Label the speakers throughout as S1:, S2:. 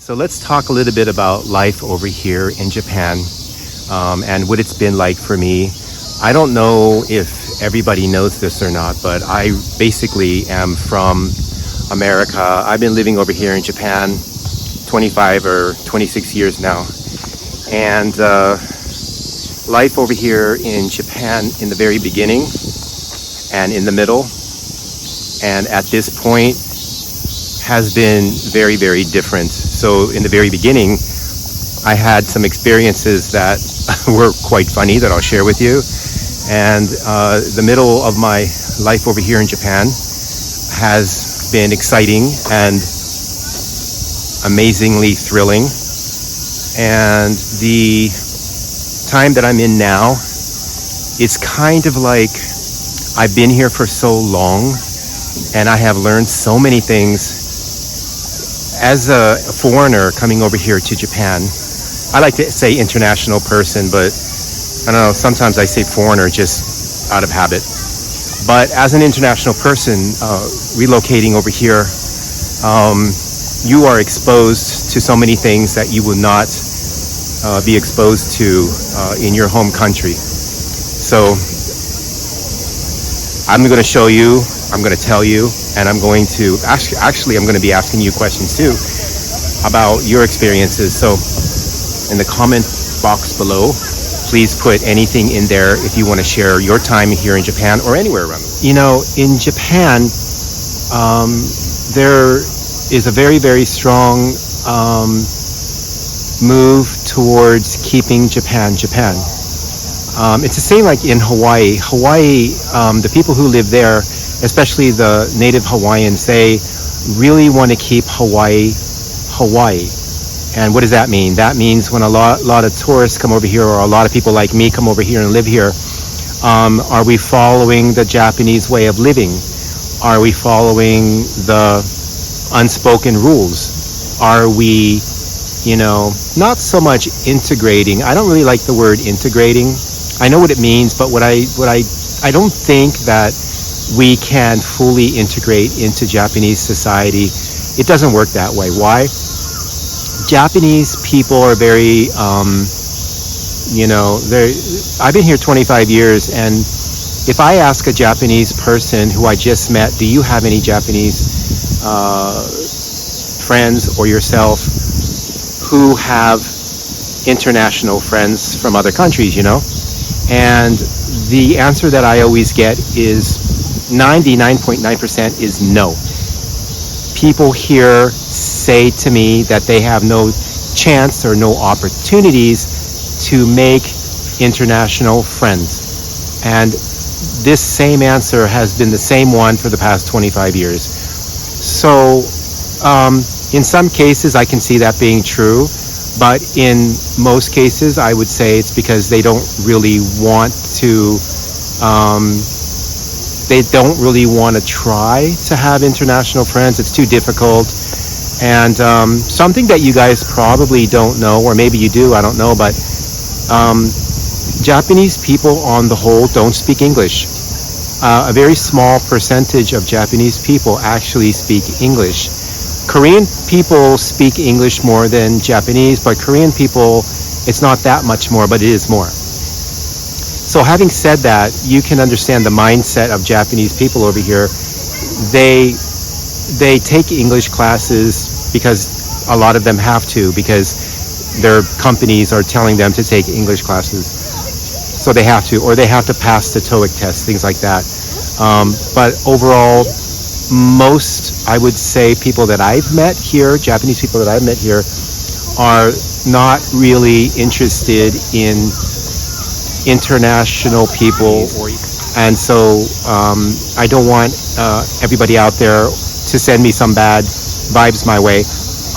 S1: So let's talk a little bit about life over here in Japan, and what it's been like for me. I don't know if everybody knows this or not, but I basically am from America. I've been living over here in Japan 25 or 26 years now. And life over here in Japan in the very beginning and in the middle and at this point has been very, very different. So in the very beginning, I had some experiences that were quite funny that I'll share with you. And the middle of my life over here in Japan has been exciting and amazingly thrilling. And the time that I'm in now, it's kind of like I've been here for so long and I have learned so many things. As a foreigner coming over here to Japan, I like to say international person, but I don't know, sometimes I say foreigner just out of habit. But as an international person relocating over here, you are exposed to so many things that you will not be exposed to in your home country. So I'm going to show you, I'm going to tell you, and I'm going to actually I'm going to be asking you questions too about your experiences. So in the comment box below, please put anything in there if you want to share your time here in Japan or anywhere around the world. You know, in Japan, there is a very, very strong move towards keeping Japan. It's the same like in Hawaii. The people who live there, especially the native Hawaiians, they really want to keep Hawaii. And what does that mean? That means when a lot of tourists come over here, or a lot of people like me come over here and live here, are we following the Japanese way of living? Are we following the unspoken rules? Are we, not so much integrating? I don't really like the word integrating. I know what it means, but I don't think that we can fully integrate into Japanese society. It doesn't work that way. Why? Japanese people are very, I've been here 25 years, and if I ask a Japanese person who I just met, do you have any Japanese friends or yourself who have international friends from other countries, And the answer that I always get is 99.9% is no. People here say to me that they have no chance or no opportunities to make international friends. And this same answer has been the same one for the past 25 years. So in some cases, I can see that being true. But in most cases, I would say it's because they don't really want to try to have international friends. It's too difficult. And something that you guys probably don't know, or maybe you do, I don't know, but Japanese people on the whole don't speak English. A very small percentage of Japanese people actually speak English. Korean people speak English more than Japanese, but Korean people, it's not that much more, but it is more. So having said that, you can understand the mindset of Japanese people over here. They take English classes because a lot of them have to, because their companies are telling them to take English classes. So they have to, or they have to pass the TOEIC test, things like that. But overall, most, I would say, people that I've met here, Japanese people that I've met here, are not really interested in international people. And so I don't want everybody out there to send me some bad vibes my way.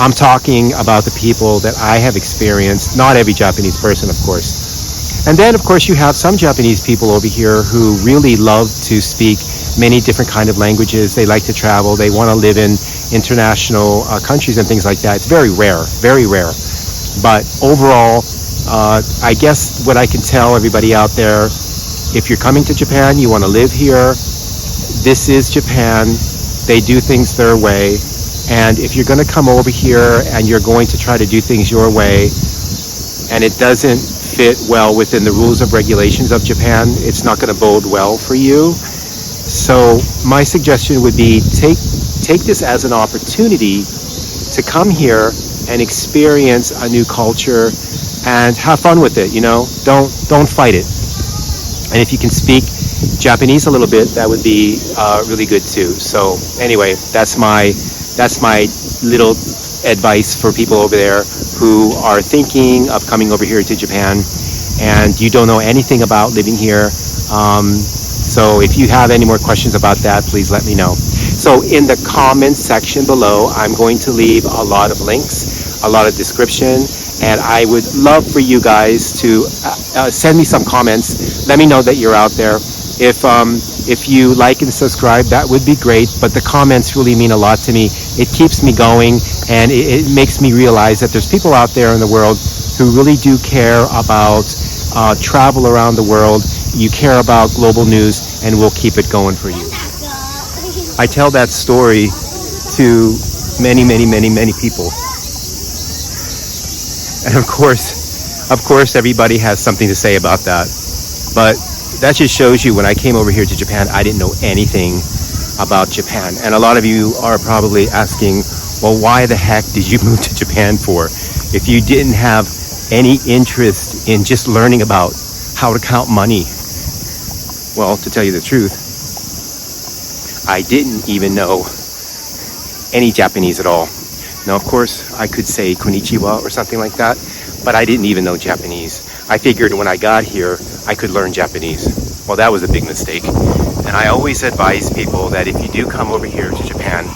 S1: I'm talking about the people that I have experienced, not every Japanese person, of course. And then, of course, you have some Japanese people over here who really love to speak many different kind of languages. They like to travel. They want to live in international countries and things like that. It's very rare, very rare. But overall, I guess what I can tell everybody out there, if you're coming to Japan, you want to live here, this is Japan. They do things their way. And if you're going to come over here and you're going to try to do things your way, and it doesn't fit well within the rules and regulations of Japan, it's not going to bode well for you. So my suggestion would be take this as an opportunity to come here and experience a new culture and have fun with it. Don't fight it. And if you can speak Japanese a little bit, that would be really good too. So anyway, that's my little advice for people over there who are thinking of coming over here to Japan and you don't know anything about living here. So if you have any more questions about that, please let me know. So in the comments section below, I'm going to leave a lot of links, a lot of description, and I would love for you guys to send me some comments. Let me know that you're out there. If you like and subscribe, that would be great, but the comments really mean a lot to me. It keeps me going, and it makes me realize that there's people out there in the world who really do care about travel around the world. You care about global news, and we'll keep it going for you. I tell that story to many, many, many, many people. And of course, everybody has something to say about that. But that just shows you, when I came over here to Japan, I didn't know anything about Japan. And a lot of you are probably asking, well, why the heck did you move to Japan for? If you didn't have any interest in just learning about how to count money. Well, to tell you the truth, I didn't even know any Japanese at all. Now, of course, I could say konnichiwa or something like that, but I didn't even know Japanese. I figured when I got here, I could learn Japanese. Well, that was a big mistake. And I always advise people that if you do come over here to Japan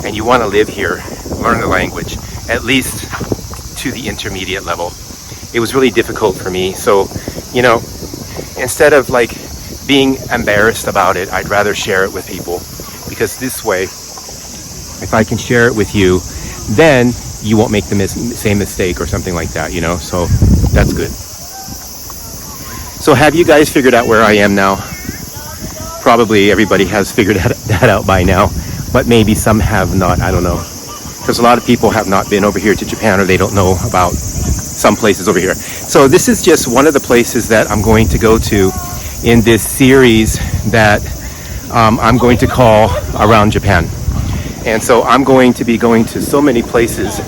S1: and you want to live here, learn the language, at least to the intermediate level. It was really difficult for me. So, instead of being embarrassed about it, I'd rather share it with people. Because this way, if I can share it with you, then you won't make the same mistake or something like that, so that's good. So have you guys figured out where I am now? Probably everybody has figured that out by now, but maybe some have not, I don't know. Because a lot of people have not been over here to Japan, or they don't know about some places over here. So this is just one of the places that I'm going to go to in this series that I'm going to call Around Japan. And so I'm going to be going to so many places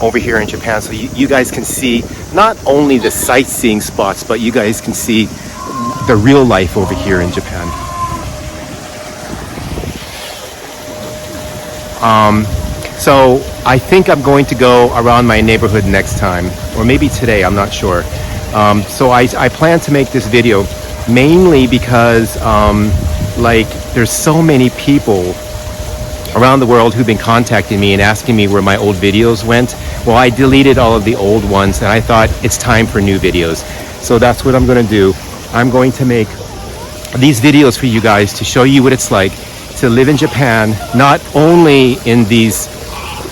S1: over here in Japan, so you guys can see not only the sightseeing spots, but you guys can see the real life over here in Japan. So I think I'm going to go around my neighborhood next time, or maybe today, I'm not sure. So I plan to make this video mainly because there's so many people around the world who've been contacting me and asking me where my old videos went. Well, I deleted all of the old ones, and I thought it's time for new videos. So that's what I'm going to do. I'm going to make these videos for you guys to show you what it's like to live in Japan, not only in these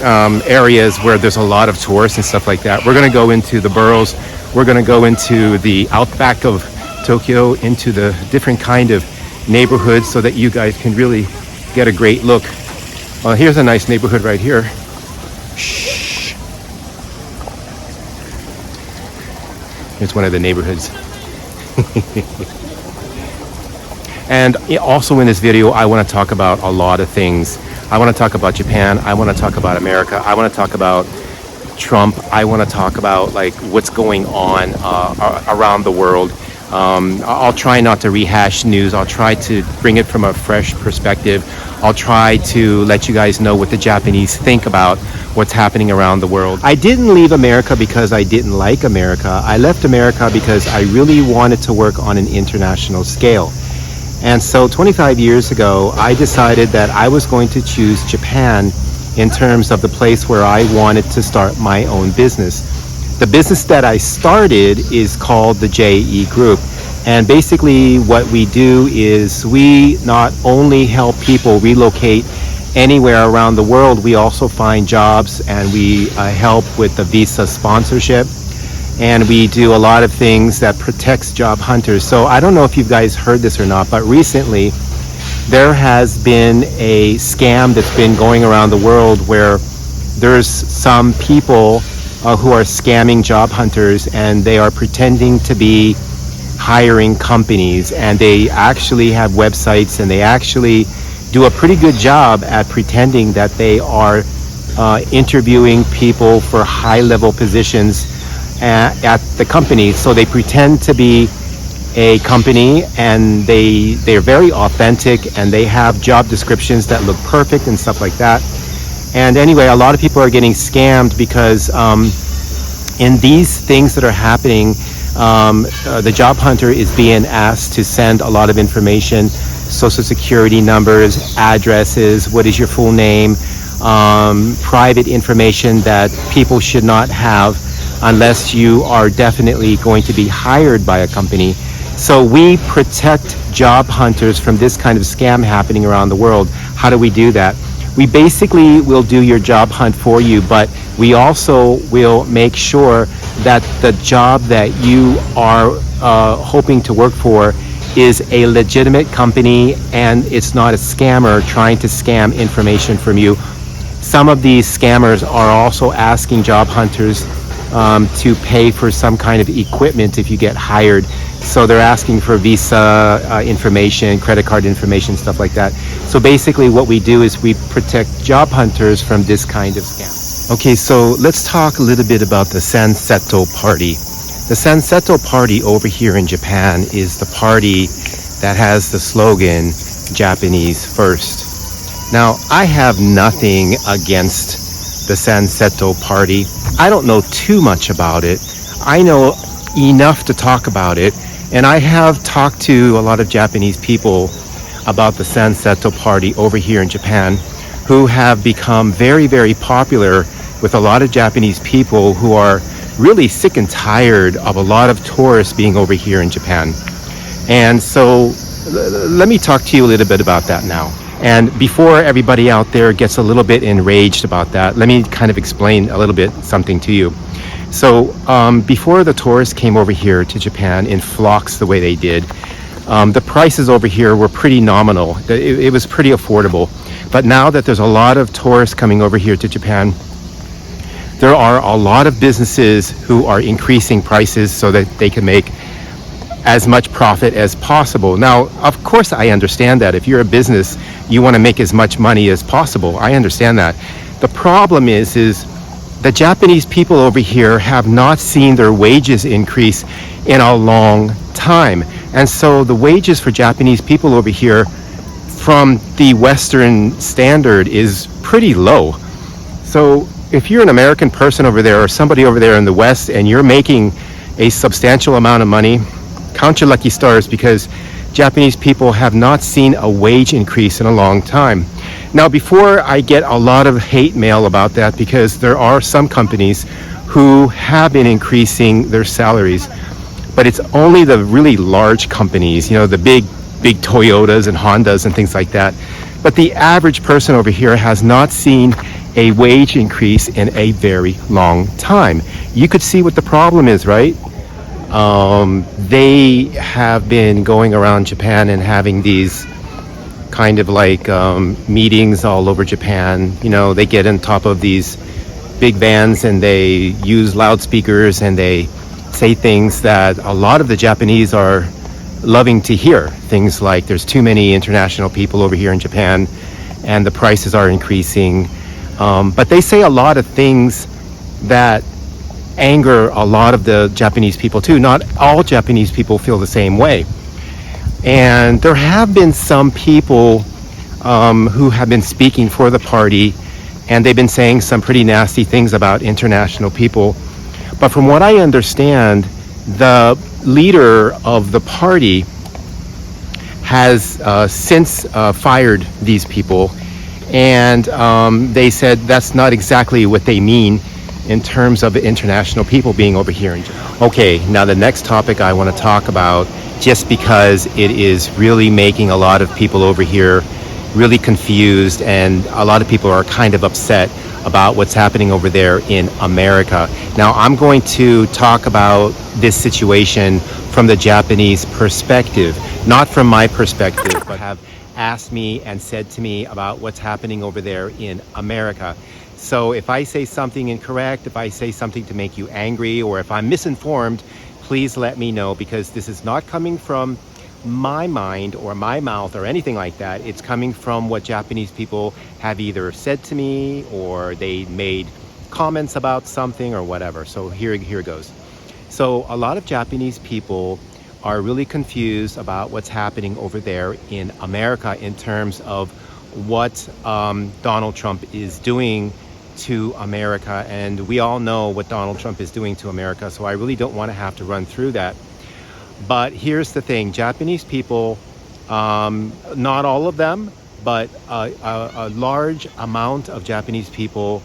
S1: areas where there's a lot of tourists and stuff like that. We're going to go into the boroughs. We're going to go into the outback of Tokyo, into the different kind of neighborhoods, so that you guys can really get a great look. Here's a nice neighborhood right here. Shh. Here's one of the neighborhoods. And also in this video, I want to talk about a lot of things. I want to talk about Japan. I want to talk about America. I want to talk about Trump. I want to talk about what's going on around the world. I'll try not to rehash news. I'll try to bring it from a fresh perspective. I'll try to let you guys know what the Japanese think about what's happening around the world. I didn't leave America because I didn't like America. I left America because I really wanted to work on an international scale. And so 25 years ago, I decided that I was going to choose Japan in terms of the place where I wanted to start my own business. The business that I started is called the JE Group. And basically what we do is we not only help people relocate anywhere around the world, we also find jobs, and we help with the visa sponsorship. And we do a lot of things that protects job hunters. So I don't know if you guys heard this or not, but recently there has been a scam that's been going around the world where there's some people who are scamming job hunters, and they are pretending to be hiring companies, and they actually have websites, and they actually do a pretty good job at pretending that they are interviewing people for high-level positions at the company. So they pretend to be a company, and they're very authentic, and they have job descriptions that look perfect and stuff like that. And anyway, a lot of people are getting scammed because in these things that are happening, the job hunter is being asked to send a lot of information, social security numbers, addresses, what is your full name, private information that people should not have unless you are definitely going to be hired by a company. So we protect job hunters from this kind of scam happening around the world. How do we do that? We basically will do your job hunt for you, but we also will make sure that the job that you are hoping to work for is a legitimate company, and it's not a scammer trying to scam information from you. Some of these scammers are also asking job hunters to pay for some kind of equipment if you get hired. So they're asking for visa information, credit card information, stuff like that. So basically what we do is we protect job hunters from this kind of scam. Okay, so let's talk a little bit about the Sanseitō party. The Sanseitō party over here in Japan is the party that has the slogan, Japanese first. Now, I have nothing against the Sanseitō party. I don't know too much about it. I know enough to talk about it, and I have talked to a lot of Japanese people about the Sanseitō party over here in Japan, who have become very, very popular with a lot of Japanese people who are really sick and tired of a lot of tourists being over here in Japan. And so let me talk to you a little bit about that now. And before everybody out there gets a little bit enraged about that, let me kind of explain a little bit something to you. So before the tourists came over here to Japan in flocks the way they did, the prices over here were pretty nominal. It was pretty affordable. But now that there's a lot of tourists coming over here to Japan, there are a lot of businesses who are increasing prices so that they can make as much profit as possible. Now, of course, I understand that. If you're a business, you want to make as much money as possible. I understand that. The problem is the Japanese people over here have not seen their wages increase in a long time. And so the wages for Japanese people over here from the Western standard is pretty low. So if you're an American person over there or somebody over there in the West and you're making a substantial amount of money, count your lucky stars, because Japanese people have not seen a wage increase in a long time. Now, before I get a lot of hate mail about that, because there are some companies who have been increasing their salaries, but it's only the really large companies, you know, the big Toyotas and Hondas and things like that. But the average person over here has not seen a wage increase in a very long time. You could see what the problem is, right? They have been going around Japan and having these kind of like meetings all over Japan. You know, they get on top of these big vans and they use loudspeakers and they say things that a lot of the Japanese are loving to hear. Things like there's too many international people over here in Japan and the prices are increasing. But they say a lot of things that anger a lot of the Japanese people too. Not all Japanese people feel the same way. And there have been some people who have been speaking for the party, and they've been saying some pretty nasty things about international people. But from what I understand, the leader of the party has since fired these people, and they said that's not exactly what they mean in terms of international people being over here in Japan. Okay, now the next topic I want to talk about, just because it is really making a lot of people over here really confused, and a lot of people are kind of upset about what's happening over there in America. Now, I'm going to talk about this situation from the Japanese perspective, not from my perspective, but have asked me and said to me about what's happening over there in America. So if I say something incorrect, if I say something to make you angry, or if I'm misinformed, please let me know, because this is not coming from my mind or my mouth or anything like that. It's coming from what Japanese people have either said to me, or they made comments about something or whatever. So here goes. So a lot of Japanese people are really confused about what's happening over there in America in terms of what Donald Trump is doing to America. And we all know what Donald Trump is doing to America, so I really don't want to have to run through that. But here's the thing: Japanese people, not all of them, but a large amount of Japanese people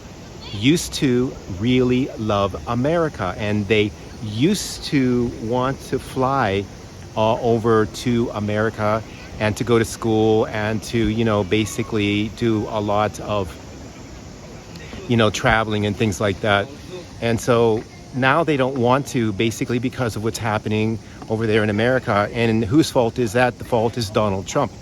S1: used to really love America, and they used to want to fly over to America and to go to school and to, basically do a lot of, traveling and things like that. And so now they don't want to, basically because of what's happening over there in America. And whose fault is that? The fault is Donald Trump.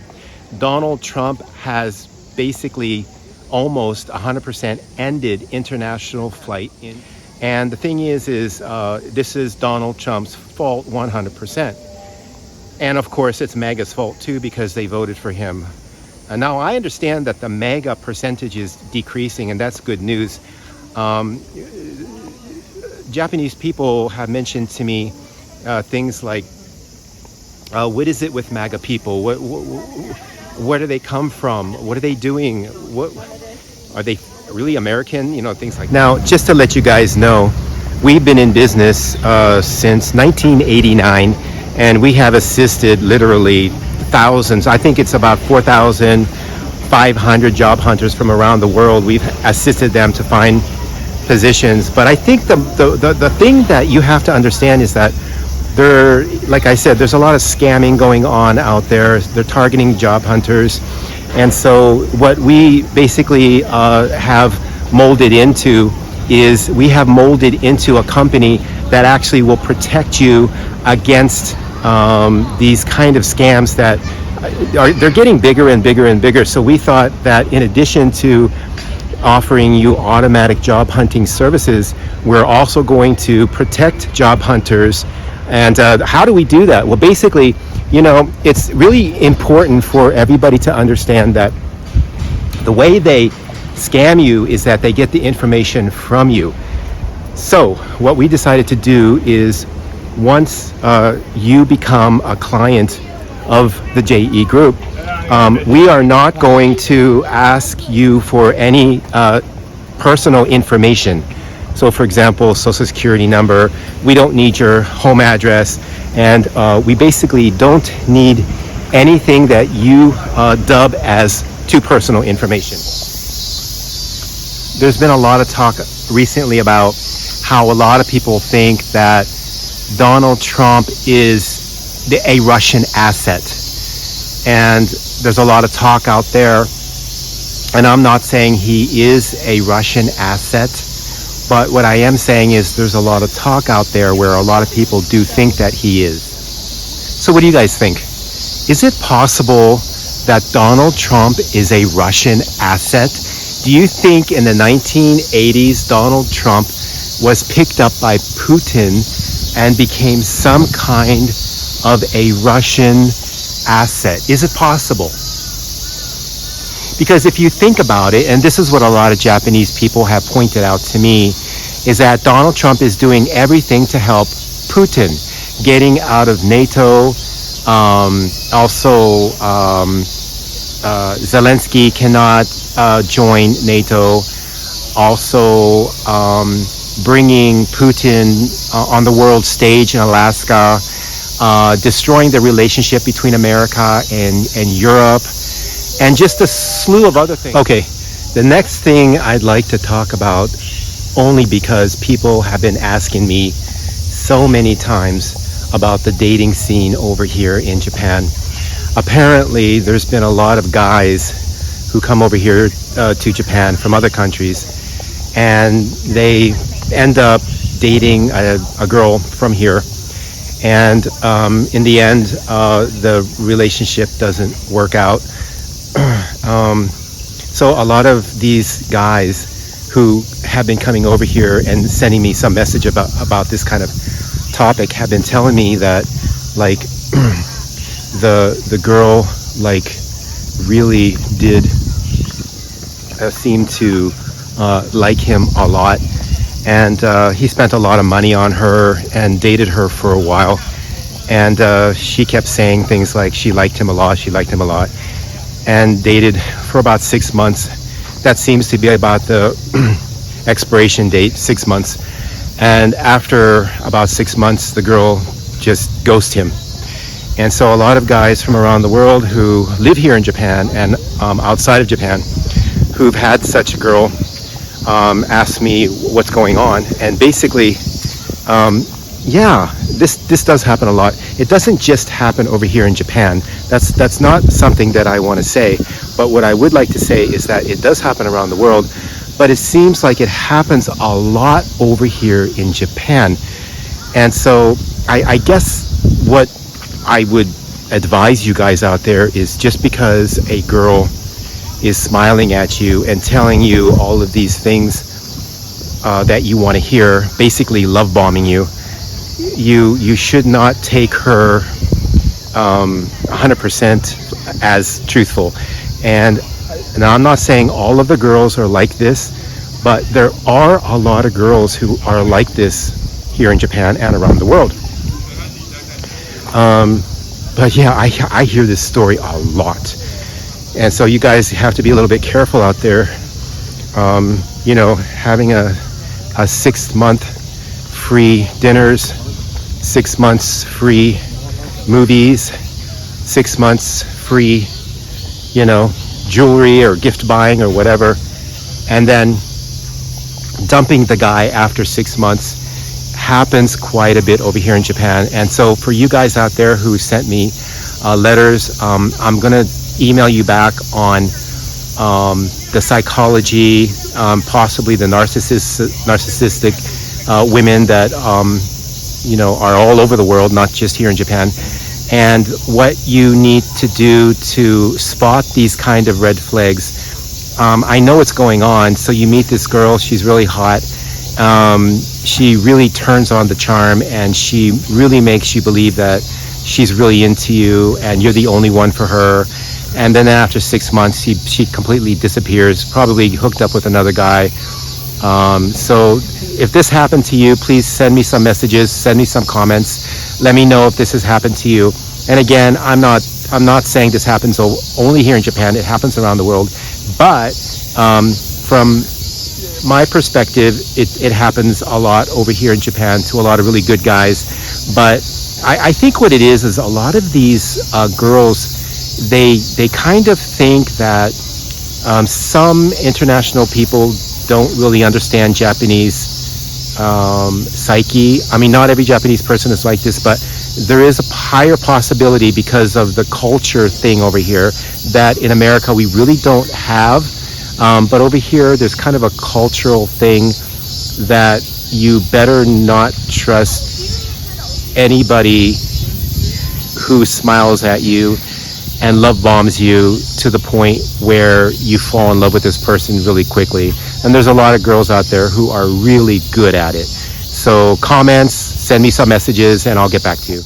S1: Donald Trump has basically almost 100% ended international flight in. And the thing is this is Donald Trump's fault 100%. And of course, it's MAGA's fault too, because they voted for him. And now I understand that the MAGA percentage is decreasing, and that's good news. Japanese people have mentioned to me things like, what is it with MAGA people? Where do they come from? What are they doing? What are they really American? Things like that. Now, just to let you guys know, we've been in business since 1989, and we have assisted literally thousands. I think it's about 4,500 job hunters from around the world. We've assisted them to find positions. But I think the thing that you have to understand is that like I said, there's a lot of scamming going on out there. They're targeting job hunters. And so what we basically have molded into is we have molded into a company that actually will protect you against these kind of scams that they're getting bigger and bigger and bigger. So we thought that in addition to offering you automatic job hunting services, we're also going to protect job hunters. And how do we do that? Well, basically, it's really important for everybody to understand that the way they scam you is that they get the information from you. So what we decided to do is, once you become a client of the JE Group, we are not going to ask you for any personal information. So for example, social security number, we don't need your home address, and we basically don't need anything that you dub as too personal information. There's been a lot of talk recently about how a lot of people think that Donald Trump is a Russian asset. And there's a lot of talk out there, and I'm not saying he is a Russian asset, but what I am saying is there's a lot of talk out there where a lot of people do think that he is. So what do you guys think? Is it possible that Donald Trump is a Russian asset? Do you think in the 1980s Donald Trump was picked up by Putin and became some kind of a Russian asset? Is it possible? Because if you think about it, and this is what a lot of Japanese people have pointed out to me, is that Donald Trump is doing everything to help Putin, getting out of NATO. Zelensky cannot join NATO. Also bringing Putin on the world stage in Alaska, destroying the relationship between America and Europe, and just a slew of other things. Okay, the next thing I'd like to talk about, only because people have been asking me so many times about the dating scene over here in Japan. Apparently, there's been a lot of guys who come over here to Japan from other countries, and they end up dating a girl from here. And in the end, the relationship doesn't work out. So a lot of these guys who have been coming over here and sending me some message about this kind of topic have been telling me that, like, the girl, like, really did seem to like him a lot, and he spent a lot of money on her and dated her for a while, and she kept saying things like she liked him a lot, and dated for about 6 months. That seems to be about the expiration date, 6 months. And after about 6 months, the girl just ghosted him. And so a lot of guys from around the world who live here in Japan and outside of Japan who've had such a girl ask me what's going on. And basically, this does happen a lot. It doesn't just happen over here in Japan. That's not something that I want to say. But what I would like to say is that it does happen around the world, but it seems like it happens a lot over here in Japan. And so I guess what I would advise you guys out there is, just because a girl is smiling at you and telling you all of these things that you want to hear, basically love bombing you, you should not take her 100% as truthful. And now, I'm not saying all of the girls are like this, but there are a lot of girls who are like this here in Japan and around the world. But yeah, I hear this story a lot. And so you guys have to be a little bit careful out there. Having a 6 month free dinners, 6 months free movies, 6 months free, jewelry or gift buying or whatever, and then dumping the guy after 6 months happens quite a bit over here in Japan. And so for you guys out there who sent me letters, I'm gonna email you back on the psychology, possibly the narcissistic women that are all over the world, not just here in Japan, and what you need to do to spot these kind of red flags. I know what's going on. So you meet this girl, she's really hot, she really turns on the charm, and she really makes you believe that she's really into you and you're the only one for her. And then after 6 months, she completely disappears, probably hooked up with another guy. So if this happened to you, please send me some messages, send me some comments. Let me know if this has happened to you. And again, I'm not saying this happens only here in Japan. It happens around the world. But from my perspective, it happens a lot over here in Japan to a lot of really good guys. But I think what it is a lot of these girls, they kind of think that some international people don't really understand Japanese psyche. I mean, not every Japanese person is like this, but there is a higher possibility because of the culture thing over here that in America we really don't have. But over here, there's kind of a cultural thing that you better not trust anybody who smiles at you and love bombs you to the point where you fall in love with this person really quickly. And there's a lot of girls out there who are really good at it. So comments, send me some messages, and I'll get back to you.